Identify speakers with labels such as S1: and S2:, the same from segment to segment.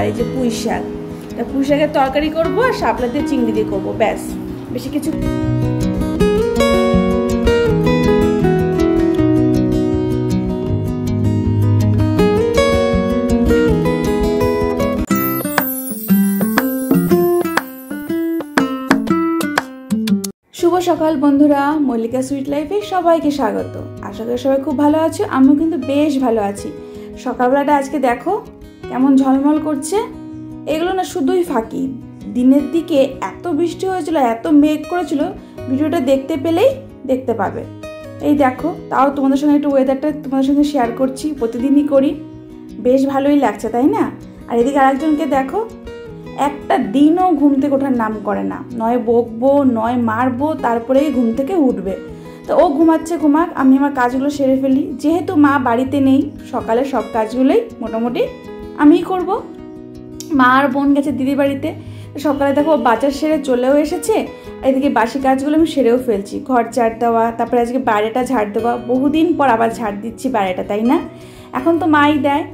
S1: এই যে পুঁই শাক। পুঁই শাকের তরকারি করবো আর শাপলা দিয়ে চিংড়ি দিয়ে করবো, ব্যাস, বেশি কিছু। শুভ সকাল বন্ধুরা, মল্লিকা সুইট লাইফে সবাইকে স্বাগত। আশা করি সবাই খুব ভালো আছো, আমিও কিন্তু বেশ ভালো আছি। সকালবেলাটা আজকে দেখো কেমন ঝলমল করছে। এগুলো না শুধুই ফাঁকি, দিনের দিকে এত বৃষ্টি হয়েছিল, এত মেঘ করেছিল, ভিডিওটা দেখতে পেলেই দেখতে পাবে। এই দেখো, তাও তোমাদের সঙ্গে একটু ওয়েদারটা তোমাদের সঙ্গে শেয়ার করছি, প্রতিদিনই করি, বেশ ভালোই লাগছে তাই না। আর এদিকে আরেকজনকে দেখো, একটা দিনও ঘুম থেকে ওঠার নাম করে না, নয় বকবো নয় মারবো, তারপরেই ঘুম থেকে উঠবে। তো ও ঘুমাচ্ছে, ঘুমাক, আমি আমার কাজগুলো সেরে ফেলি। যেহেতু মা বাড়িতে নেই, সকালে সব কাজগুলোই মোটামুটি আমিই করব। মা আর বোন গেছে দিদি বাড়িতে। সকালে দেখো বাজার সেরে চলেও এসেছে, এদিকে বাসি কাজগুলো আমি সেরেও ফেলছি। ঘর ঝাড় দেওয়া, তারপরে আজকে বাইরেটা ঝাড় দেওয়া, বহুদিন পর আবার ঝাড় দিচ্ছি বাইরেটা, তাই না। এখন তো মাই দেয়।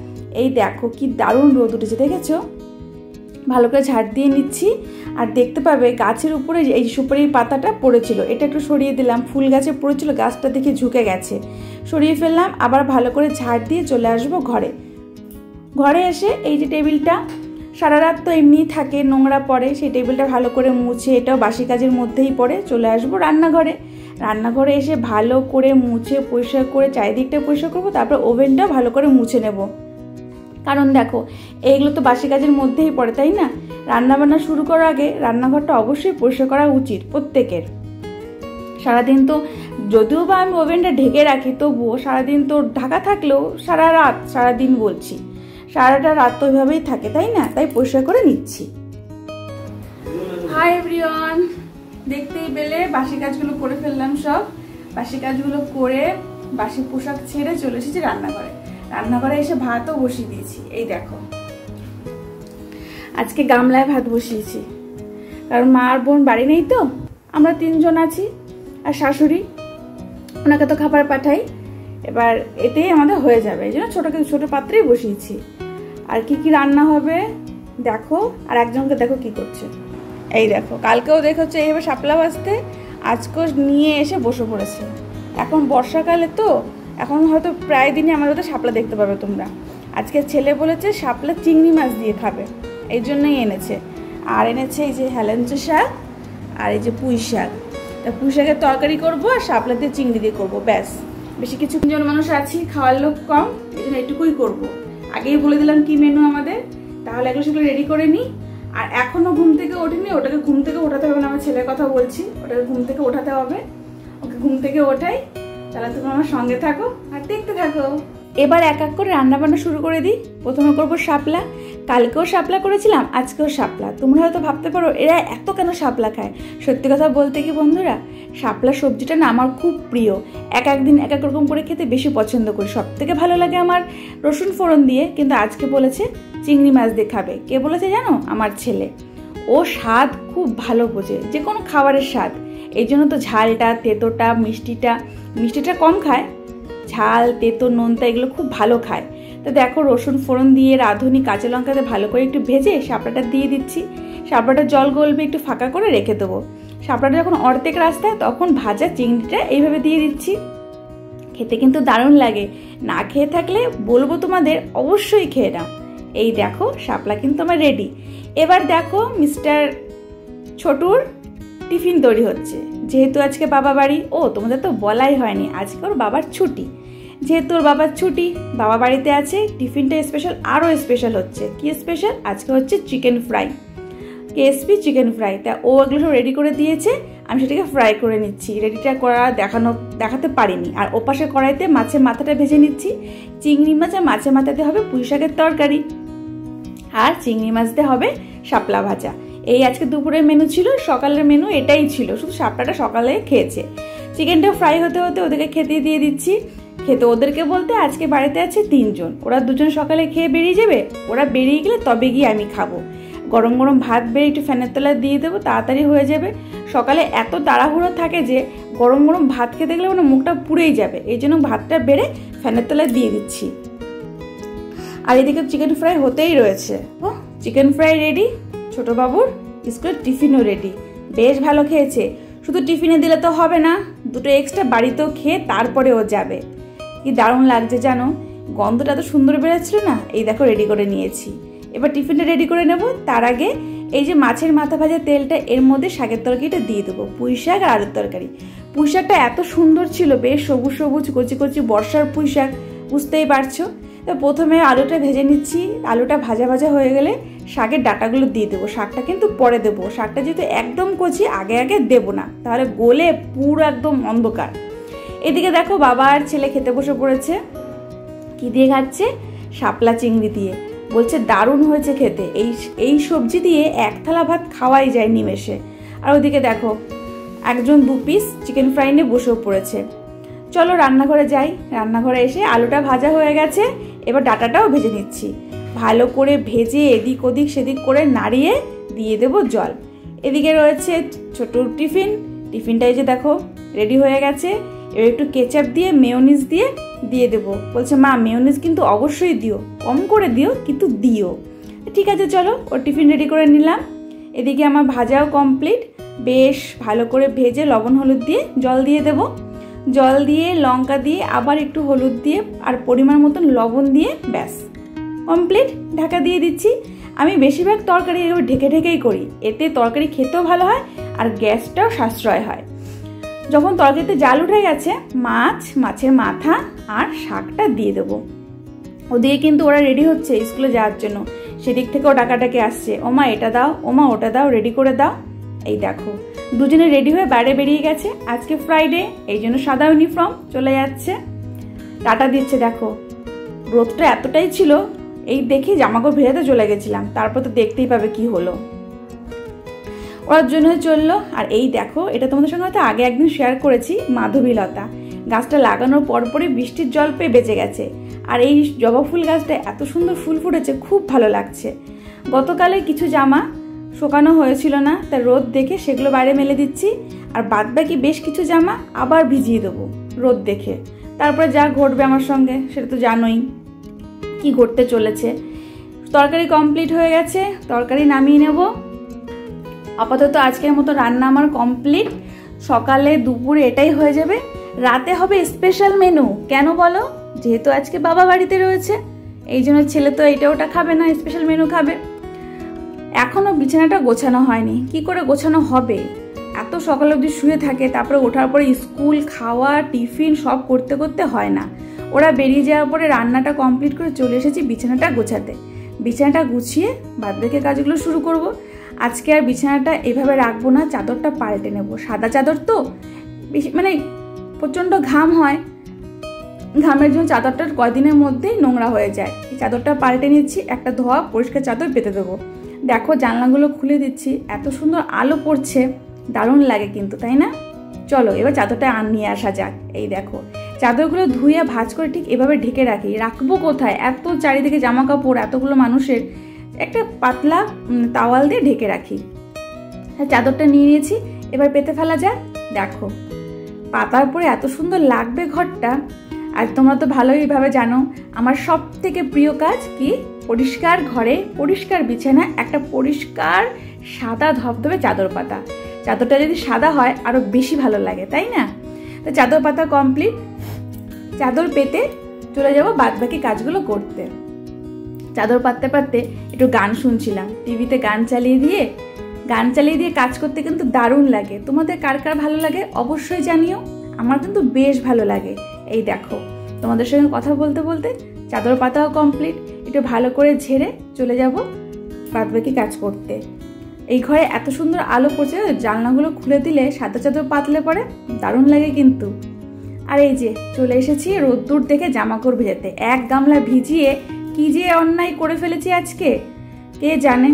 S1: এই দেখো কি দারুণ রোদ উঠেছে, দেখেছো। ভালো করে ঝাড় দিয়ে নিচ্ছি। আর দেখতে পাবে গাছের উপরে এই সুপারির পাতাটা পড়েছিল, এটা একটু সরিয়ে দিলাম। ফুল গাছে পড়েছিল, গাছটা দেখে ঝুঁকে গেছে, সরিয়ে ফেললাম। আবার ভালো করে ঝাড় দিয়ে চলে আসবো ঘরে। ঘরে এসে এই যে টেবিলটা সারা রাত তো এমনিই থাকে, নোংরা পড়ে, সেই টেবিলটা ভালো করে মুছে, এটাও বাসি কাজের মধ্যেই পড়ে। চলে আসবো রান্নাঘরে। রান্নাঘরে এসে ভালো করে মুছে পরিষ্কার করে চারিদিকটা পরিষ্কার করবো, তারপর ওভেনটাও ভালো করে মুছে নেব। কারণ দেখো এইগুলো তো বাসি কাজের মধ্যেই পড়ে, তাই না। রান্নাবান্না শুরু করার আগে রান্নাঘরটা অবশ্যই পরিষ্কার করা উচিত প্রত্যেকের। সারাদিন তো যদিও বা আমি ওভেনটা ঢেকে রাখি, তবুও সারাদিন তো ঢাকা থাকলেও সারা রাত, সারাদিন বলছি, সারাটা রাত তো ওইভাবেই থাকে, তাই না। তাই পরিষ্কার করে নিচ্ছি। হাই এভরিওয়ান, দেখতেই পেলে বাসি কাজগুলো করে ফেললাম সব। বাসি কাজগুলো করে বাসি পোশাক ছেড়ে চলে এসেছি রান্নাঘরে। রান্নাঘরে এসে ভাতও বসিয়ে দিয়েছি। এই দেখো আজকে গামলায় ভাত বসিয়েছি, কারণ মা আর বোন বাড়ি নেই তো, আমরা তিনজন আছি, আর শাশুড়ি, ওনাকে তো খাবার পাঠাই। এবার এতেই আমাদের হয়ে যাবে, এই জন্য ছোট পাত্রেই বসিয়েছি। আর কি কি রান্না হবে দেখো। আর একজনকে দেখো কি করছে, এই দেখো, কালকেও দেখেছো এইভাবে শাপলা ভাজতে, আজকেও নিয়ে এসে বসে পড়েছে। এখন বর্ষাকালে তো, এখন হয়তো প্রায় দিনই আমার ওদের শাপলা দেখতে পাবে তোমরা। আজকে ছেলে বলেছে শাপলা চিংড়ি মাছ দিয়ে খাবে, এই জন্যই এনেছে। আর এনেছে এই যে হেলেঞ্চা শাক আর এই যে পুঁই শাক। তা পুঁই শাকের তরকারি করবো আর শাপলা দিয়ে চিংড়ি দিয়ে করবো, ব্যাস। বেশি কিছু, জন মানুষ আছি, খাওয়ার লোক কম, এই জন্য এটুকুই করবো। আগেই বলে দিলাম কি মেনু আমাদের, তাহলে এগুলো সেগুলো রেডি করে নিই। আর এখনো ঘুম থেকে ওঠেনি, ওটাকে ঘুম থেকে ওঠাতে হবে না, আমার ছেলের কথা বলছি, ওটাকে ঘুম থেকে ওঠাতে হবে। ওকে ঘুম থেকে ওঠাই, তাহলে তুমি আমার সঙ্গে থাকো আর দেখতে থাকো। এবার এক এক করে রান্না বান্না শুরু করে দিই। প্রথমে করবো শাপলা। কালকেও শাপলা করেছিলাম, আজকেও শাপলা। তোমরা হয়তো ভাবতে পারো এরা এত কেন শাপলা খায়। সত্যি কথা বলতে কি বন্ধুরা, শাপলা সবজিটা না আমার খুব প্রিয়। এক একদিন এক এক রকম করে খেতে বেশি পছন্দ করি। সব থেকে ভালো লাগে আমার রসুন ফোড়ন দিয়ে, কিন্তু আজকে বলেছে চিংড়ি মাছ দিয়ে খাবে। কে বলেছে জানো? আমার ছেলে। ও স্বাদ খুব ভালো বোঝে, যে কোনো খাবারের স্বাদ। এই জন্য তো ঝালটা, তেতোটা, মিষ্টিটা কম খায়, ঝাল, তেতো, নোনতা এগুলো খুব ভালো খায়। তো দেখো রসুন ফোড়ন দিয়ে রাঁধুনি কাঁচা লঙ্কাতে ভালো করে একটু ভেজে শাপলাটা দিয়ে দিচ্ছি। শাপলাটা জল গলবে, একটু ফাঁকা করে রেখে দেবো। শাপলাটা যখন অর্ধেক রাস্তায়, তখন ভাজা চিংড়িটা এইভাবে দিয়ে দিচ্ছি। খেতে কিন্তু দারুণ লাগে, না খেয়ে থাকলে বলবো তোমাদের অবশ্যই খেয়ে নাও। এই দেখো শাপলা কিন্তু আমার রেডি। এবার দেখো মিস্টার ছোটুর টিফিন তৈরি হচ্ছে। যেহেতু আজকে বাবা বাড়ি, তোমাদের তো বলাই হয়নি, আজকে ওর বাবার ছুটি। যেহেতু ওর বাবার ছুটি, বাবা বাড়িতে আছে, টিফিনটা স্পেশাল, আরও স্পেশাল হচ্ছে। কি স্পেশাল? আজকে হচ্ছে chicken fry, KSP chicken fry. তা ও এগুলো সব রেডি করে দিয়েছে, আমি সেটাকে ফ্রাই করে নিচ্ছি। রেডিটা করা দেখাতে পারিনি। আর ওপাশে কড়াইতে মাছের মাথাটা ভেজে নিচ্ছি। চিংড়ি মাছ আর মাছের মাথাতে হবে পুঁই শাকের তরকারি, আর চিংড়ি মাছ দিয়ে হবে শাপলা ভাজা। এই আজকে দুপুরের মেনু ছিল, সকালের মেনু এটাই ছিল, শুধু শাপলাটা সকালে খেয়েছে। চিকেনটা ফ্রাই হতে হতে ওদেরকে খেতে দিয়ে দিচ্ছি। খেতে ওদেরকে বলতে আজকে বাড়িতে আছে তিনজন, ওরা দুজন সকালে খেয়ে বেরিয়ে যাবে। ওরা বেরিয়ে গেলে তবে গিয়ে আমি খাবো। গরম গরম ভাত বেড়ে একটু ফ্যানের তলায় দিয়ে দেবো, তাড়াতাড়ি হয়ে যাবে। সকালে এত তাড়াহুড়ো থাকে যে গরম গরম ভাত খেতে গেলে মানে মুখটা পুড়েই যাবে, এই জন্য ভাতটা বেড়ে ফ্যানের তলায় দিয়ে দিচ্ছি। আর এদিকে চিকেন ফ্রাই হতেই রয়েছে। চিকেন ফ্রাই রেডি, ছোট বাবুর স্কুলের টিফিনও রেডি। বেশ ভালো খেয়েছে। শুধু টিফিনে দিলে তো হবে না, দুটো এক্সট্রা বাড়িতেও খেয়ে তারপরে ও যাবে। কি দারুণ লাগছে জানো, গন্ধটা এত সুন্দর বেরোচ্ছিল না। এই দেখো রেডি করে নিয়েছি, এবার টিফিনটা রেডি করে নেব। তার আগে এই যে মাছের মাথা ভাজা তেলটা, এর মধ্যে শাকের তরকারিটা দিয়ে দেবো, পুঁই শাক আর আলুর তরকারি। পুঁই শাকটা এত সুন্দর ছিল, বেশ সবুজ সবুজ কচি কচি বর্ষার পুঁই শাক, বুঝতেই পারছো। তো প্রথমে আলুটা ভেজে নিচ্ছি, আলুটা ভাজা ভাজা হয়ে গেলে শাকের ডাঁটাগুলো দিয়ে দেবো। শাকটা কিন্তু পরে দেবো, শাকটা যেহেতু একদম কচি আগে আগে দেবো না, তাহলে গলে পুরো একদম অন্ধকার। এদিকে দেখো বাবা আর ছেলে খেতে বসে পড়েছে। কি দিয়ে খাচ্ছে? শাপলা চিংড়ি দিয়ে। বলছে দারুণ হয়েছে খেতে, এই সবজি দিয়ে এক থালা ভাত খাওয়াই যায় নিমেষে। আর ওদিকে দেখো একজন 2 পিস চিকেন ফ্রাই নিয়ে বসেও পড়েছে। চলো রান্নাঘরে যাই। রান্নাঘরে এসে আলুটা ভাজা হয়ে গেছে, এবার ডাঁটাটাও ভেজে নিচ্ছি। ভালো করে ভেজে এদিক ওদিক সেদিক করে নাড়িয়ে দিয়ে দেবো জল। এদিকে রয়েছে ছোট টিফিনটা এই যে দেখো রেডি হয়ে গেছে। এবার একটু কেচাপ দিয়ে মেয়োনিজ দিয়ে দেবো। বলছে মা মেয়োনিজ কিন্তু অবশ্যই দিও, কম করে দিও কিন্তু দিও। ঠিক আছে চলো, ওর টিফিন রেডি করে নিলাম। এদিকে আমার ভাজাও কমপ্লিট। বেশ ভালো করে ভেজে লবণ হলুদ দিয়ে জল দিয়ে দেবো। জল দিয়ে লঙ্কা দিয়ে আবার একটু হলুদ দিয়ে আর পরিমাণ মতন লবণ দিয়ে ব্যাস কমপ্লিট। ঢাকা দিয়ে দিচ্ছি। আমি বেশিরভাগ তরকারি এবার ঢেকে ঢেকেই করি, এতে তরকারি খেতেও ভালো হয় আর গ্যাসটাও সাশ্রয় হয়। যখন তরকারিতে জাল উঠে গেছে, মাছের মাথা আর শাকটা দিয়ে দেবো। ওদিকে কিন্তু ওরা রেডি হচ্ছে স্কুলে যাওয়ার জন্য। সেদিক থেকেও ডাকাডাকি আসছে, ওমা এটা দাও, ওমা ওটা দাও, রেডি করে দাও। এই দেখো দুজনে রেডি হয়ে বাইরে বেরিয়ে গেছে। আজকে ফ্রাইডে, এই জন্য সাদা ইউনিফর্ম চলে যাচ্ছে। টাটা দিচ্ছে। দেখো রোদটা এতটাই ছিল, এই দেখি জামাকাপড় ভেজাতে চলে গেছিলাম, তারপর তো দেখতেই পাবে কি হলো। ওর জন্য চললো। আর এই দেখো, এটা তোমাদের সঙ্গে হয়তো আগে একদিন শেয়ার করেছি, মাধবীলতা গাছটা লাগানোর পরপরই বৃষ্টির জল পেয়ে বেঁচে গেছে। আর এই জবা ফুল গাছটা এত সুন্দর ফুল ফুটেছে, খুব ভালো লাগছে। গতকালে কিছু জামা শুকানো হয়েছিল না, তার রোদ দেখে সেগুলো বাইরে মেলে দিচ্ছি। আর বাদবাকি বেশ কিছু জামা আবার ভিজিয়ে দেবো রোদ দেখে। তারপরে যা ঘটবে আমার সঙ্গে সেটা তো জানোই কি ঘটতে চলেছে। তরকারি কমপ্লিট হয়ে গেছে, তরকারি নামিয়ে নেব। আপাতত আজকের মতো রান্না আমার কমপ্লিট। সকালে দুপুরে এটাই হয়ে যাবে। রাতে হবে স্পেশাল মেনু। কেন বলো? যেহেতু আজকে বাবা বাড়িতে রয়েছে, এই জন্য ছেলে তো এইটা ওটা খাবে না, স্পেশাল মেনু খাবে। এখনো বিছানাটা গোছানো হয়নি, কি করে গোছানো হবে? এত সকাল অবধি শুয়ে থাকে, তারপরে ওঠার পরে স্কুল, খাওয়া, টিফিন সব করতে করতে হয় না। ওরা বেরিয়ে যাওয়ার পরে রান্নাটা কমপ্লিট করে চলে এসেছি বিছানাটা গোছাতে। বিছানাটা গুছিয়ে বাদবাকি কাজগুলো শুরু করব। আজকে আর বিছানাটা এভাবে রাখবো না, চাদরটা পাল্টে নেব। সাদা চাদর তো বেশি প্রচণ্ড ঘাম হয়, ঘামের জন্য চাদরটার কয়দিনের মধ্যেই নোংরা হয়ে যায়। এই চাদরটা পাল্টে নিচ্ছি, একটা ধোয়া পরিষ্কার চাদর পেতে দেবো। দেখো জানলাগুলো খুলে দিচ্ছি, এত সুন্দর আলো পড়ছে, দারুণ লাগে কিন্তু, তাই না? চলো এবার চাদরটা নিয়ে আসা যাক। এই দেখো চাদরগুলো ধুয়ে ভাঁজ করে ঠিক এভাবে ঢেকে রাখবো কোথায়? এত চারিদিকে জামা কাপড়, এতগুলো মানুষের, একটা পাতলা তাওয়াল দিয়ে ঢেকে রাখি। চাদরটা নিয়ে নিয়েছি, এবার পেতে ফেলা যাক। দেখো পাতার পরে এত সুন্দর লাগবে ঘরটা। আর তোমরা তো ভালোইভাবে জানো আমার সব থেকে প্রিয় কাজ কি? পরিষ্কার ঘরে, পরিষ্কার বিছানা, একটা পরিষ্কার সাদা ধবধবে চাদর পাতা। চাদরটা যদি সাদা হয় আরো বেশি ভালো লাগে, তাই না? তো চাদর পাতা কমপ্লিট। চাদর পেতে চলে যাবো বাদবাকি কাজগুলো করতে। চাদর পাততে পাততে একটু গান শুনছিলাম, টিভিতে গান চালিয়ে দিয়ে কাজ করতে কিন্তু দারুণ লাগে। তোমাদের কার কার ভালো লাগে অবশ্যই জানিও, আমার কিন্তু বেশ ভালো লাগে। এই দেখো তোমাদের সঙ্গে কথা বলতে বলতে চাদর পাতাও কমপ্লিট। একটু ভালো করে ঝেড়ে চলে যাব বাদবাকি কাজ করতে। এই ঘরে এত সুন্দর আলো পড়ছে, জানলাগুলো খুলে দিলে সাদা চাদর পাতলে পরে দারুণ লাগে কিন্তু। আর এই যে চলে এসেছি রোদ্দুর দেখে জামাকাপড় ভেজাতে। এক গামলা ভিজিয়ে কি যে অন্যায় করে ফেলেছি আজকে কে জানে।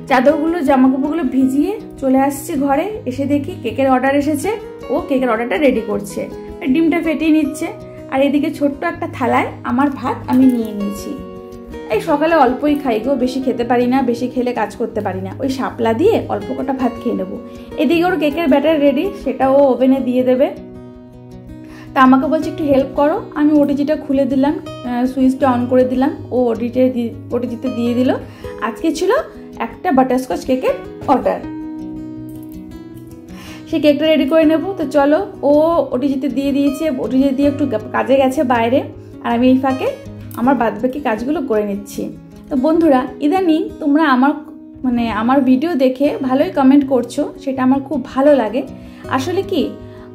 S1: চাদরগুলো জামাকাপড়গুলো ভিজিয়ে চলে আসছি ঘরে। এসে দেখি কেকের অর্ডার এসেছে, ও কেকের অর্ডারটা রেডি করছে, ডিমটা ফেটিয়ে নিচ্ছে। আর এদিকে ছোট্ট একটা থালায় আমার ভাত আমি নিয়ে নিয়েছি। এই সকালে অল্পই খাই গো, বেশি খেতে পারি না, বেশি খেলে কাজ করতে পারি না। ওই শাপলা দিয়ে অল্প কটা ভাত খেয়ে নেবো। এদিকে ওর কেকের ব্যাটার রেডি, সেটা ও ওভেনে দিয়ে দেবে। তা আমাকে বলছে একটু হেল্প করো। আমি ওটিজিটা খুলে দিলাম, সুইচটা অন করে দিলাম, ও ওটিজিতে দিয়ে দিল। আজকে ছিল একটা বাটারস্কচ কেকের অর্ডার, সেই কেকটা রেডি করে নেবো। তো চলো, ও ওটিজিতে দিয়ে দিয়েছে, ওটিজি দিয়ে একটু কাজে গেছে বাইরে, আর আমি এই ফাঁকে আমার বাদবাকি কাজগুলো করে নিচ্ছি। তো বন্ধুরা, ইদানিং তোমরা আমার ভিডিও দেখে ভালোই কমেন্ট করছো, সেটা আমার খুব ভালো লাগে। আসলে কি,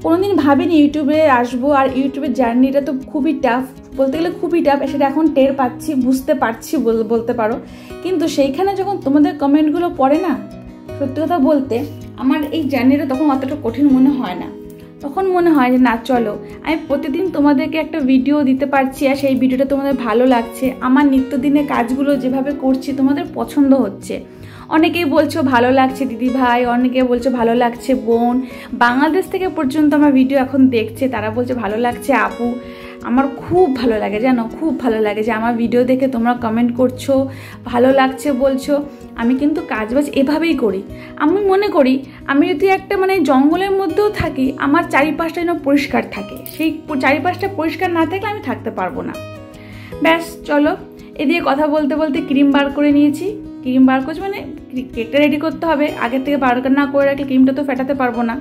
S1: কোনোদিন ভাবিনি ইউটিউবে আসবো, আর ইউটিউবের জার্নিটা তো খুবই টাফ, বলতে গেলে খুবই টাফ, সেটা এখন টের পাচ্ছি, বুঝতে পারছি বলতে পারো। কিন্তু সেইখানে যখন তোমাদের কমেন্টগুলো পড়ে না, সত্যি কথা বলতে আমার এই জার্নিটা তখন অতটা কঠিন মনে হয় না। তখন মনে হয় যে না, চলো আমি প্রতিদিন তোমাদেরকে একটা ভিডিও দিতে পারছি, আর সেই ভিডিওটা তোমাদের ভালো লাগছে, আমার নিত্যদিনের কাজগুলো যেভাবে করছি তোমাদের পছন্দ হচ্ছে। অনেকেই বলছো ভালো লাগছে দিদি ভাই, অনেকে বলছো ভালো লাগছে বোন, বাংলাদেশ থেকে পর্যন্ত আমার ভিডিও এখন দেখছে, তারা বলছে ভালো লাগছে আপু। আমার খুব ভালো লাগে, জানো, খুব ভালো লাগে যে আমার ভিডিও দেখে তোমরা কমেন্ট করছো, ভালো লাগছে বলছো। আমি কিন্তু কাজবাজ এভাবেই করি। আমি মনে করি আমি যদি একটা জঙ্গলের মধ্যেও থাকি, আমার চারিপাশটা যেন পরিষ্কার থাকে, সেই চারিপাশটা পরিষ্কার না থাকলে আমি থাকতে পারবো না। ব্যাস চলো, এদিকে কথা বলতে বলতে ক্রিম বার করে নিয়েছি। ক্রিম বার করছি কেকটা রেডি করতে হবে, আগের থেকে বার না করে রাখলে ক্রিমটা তো ফেটাতে পারবো না,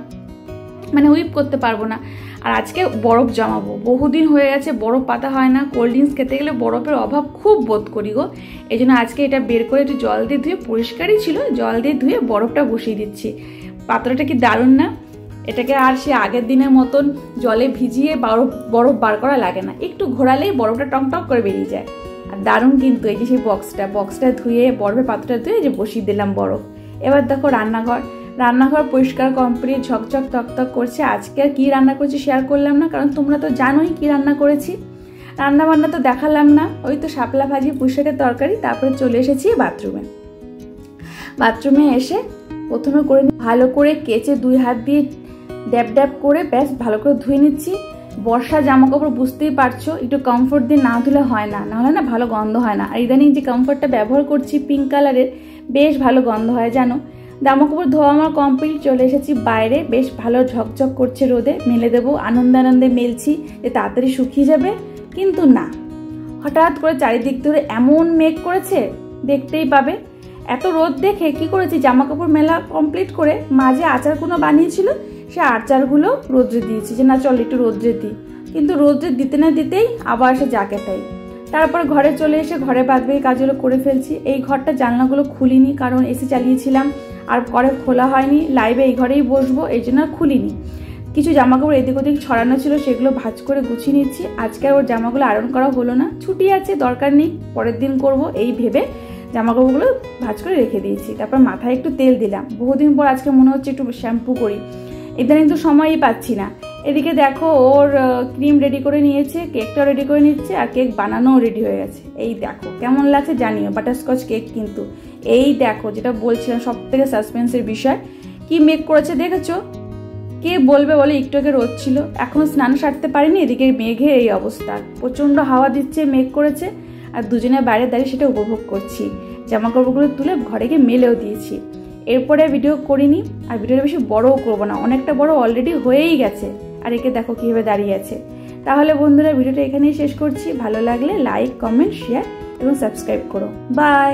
S1: হুইপ করতে পারবো না। আর আজকে বরফ জমাবো, বহুদিন হয়ে গেছে বরফ পাতা হয় না, কোল্ড ড্রিঙ্কস খেতে গেলে বরফের অভাব খুব বোধ করি গো। এই জন্য আজকে এটা বের করে একটু জল দিয়ে ধুয়ে, পরিষ্কারই ছিল, জল দিয়ে ধুয়ে বরফটা বসিয়ে দিচ্ছি। পাত্রটা কি দারুণ না? এটাকে আর সে আগের দিনের মতন জলে ভিজিয়ে বরফ বার করা লাগে না, একটু ঘোরালেই বরফটা টক করে বেরিয়ে যায়। আর দারুণ কিন্তু এই যে সেই বক্সটা ধুয়ে, বরফের পাত্রটা ধুয়ে যে বসিয়ে দিলাম বরফ। এবার দেখো রান্নাঘর পরিষ্কার কমপ্লিট, ঝকঝক তকতক করছে। আজকে আর কি রান্না করেছি শেয়ার করলাম না, কারণ তোমরা তো জানোই কি রান্না করেছি। রান্না বান্না তো দেখালাম না, ওই তো শাপলা ভাজি, পুঁইশাকের তরকারি। তারপরে চলে এসেছি বাথরুমে এসে প্রথমে করে ভালো করে কেচে 2 হাত দিয়ে ড্যাব করে ব্যাস ভালো করে ধুয়ে নিচ্ছি। বর্ষা জামা কাপড় বুঝতেই পারছো, একটু কমফোর্ট দিয়ে না ধুলে হয় না, নাহলে না ভালো গন্ধ হয় না। আর ইদানিং যে কমফোর্টটা ব্যবহার করছি পিঙ্ক কালারের, বেশ ভালো গন্ধ হয় জানো। জামা কাপড় ধোয়া আমার কমপ্লিট, চলে এসেছি বাইরে, বেশ ভালো ঝকঝক করছে রোদে, মেলে দেবো। আনন্দে মেলছি যে তাড়াতাড়ি শুকিয়ে যাবে, কিন্তু না, হঠাৎ করে চারিদিক ধরে এমন মেঘ করেছে, দেখতেই পাবে। এত রোদ দেখে কি করেছি, জামা কাপড় মেলা কমপ্লিট করে মাঝে আচারগুলো বানিয়েছিল, সে আচারগুলো রোদ্রে দিয়েছি, যে না চল একটু রোদ্রে দিই। কিন্তু রোদ্রে দিতে না দিতেই আবার সে যাকে তাই। তারপর ঘরে চলে এসে ঘরে বাদবাকি কাজগুলো করে ফেলছি। এই ঘরটা জানলাগুলো খুলিনি, কারণ এসি চালিয়েছিলাম আর ঘরে খোলা হয়নি, লাইভে এই ঘরেই বসবো, এই জন্য আর খুলিনি। কিছু জামাকাপড় এদিক ওদিক ছড়ানো ছিল, সেগুলো ভাঁজ করে গুছিয়ে নিচ্ছি। আজকে ওর জামাগুলো আয়রন করা হলো না, ছুটি আছে, দরকার নেই, পরের দিন করব এই ভেবে জামাকাপড়গুলো ভাঁজ করে রেখে দিয়েছি। তারপর মাথায় একটু তেল দিলাম, বহুদিন পর আজকে মনে হচ্ছে একটু শ্যাম্পু করি, ইদানিং তো সময়ই পাচ্ছি না। এদিকে দেখো ওর ক্রিম রেডি করে নিয়েছে, কেকটাও রেডি করে নিচ্ছে, আর কেক বানানোও রেডি হয়ে গেছে। এই দেখো কেমন লাগছে জানিও, বাটারস্কচ কেক কিন্তু। এই দেখো যেটা বলছিলাম, সব থেকে সাসপেন্সের বিষয়, কি মেক করেছে দেখেছো? কে বলবে বলে, একটু আগে রোদ ছিল, এখন স্নান সারতে পারিনি, এদিকে মেঘে এই অবস্থা, প্রচন্ড হাওয়া দিচ্ছে, মেঘ করেছে, আর দুজনে বাইরে দাঁড়িয়ে সেটা উপভোগ করছি। জামা কাপড়গুলো তুলে ঘরে গিয়ে মেলেও দিয়েছি। এরপরে ভিডিও করিনি, আর ভিডিওটা বেশি বড়ও করবো না, অনেকটা বড় অলরেডি হয়েই গেছে। আর একে দেখো কিভাবে দাঁড়িয়ে আছে। তাহলে বন্ধুরা, ভিডিওটা এখানেই শেষ করছি। ভালো লাগলে লাইক, কমেন্ট, শেয়ার এবং সাবস্ক্রাইব করো। বাই।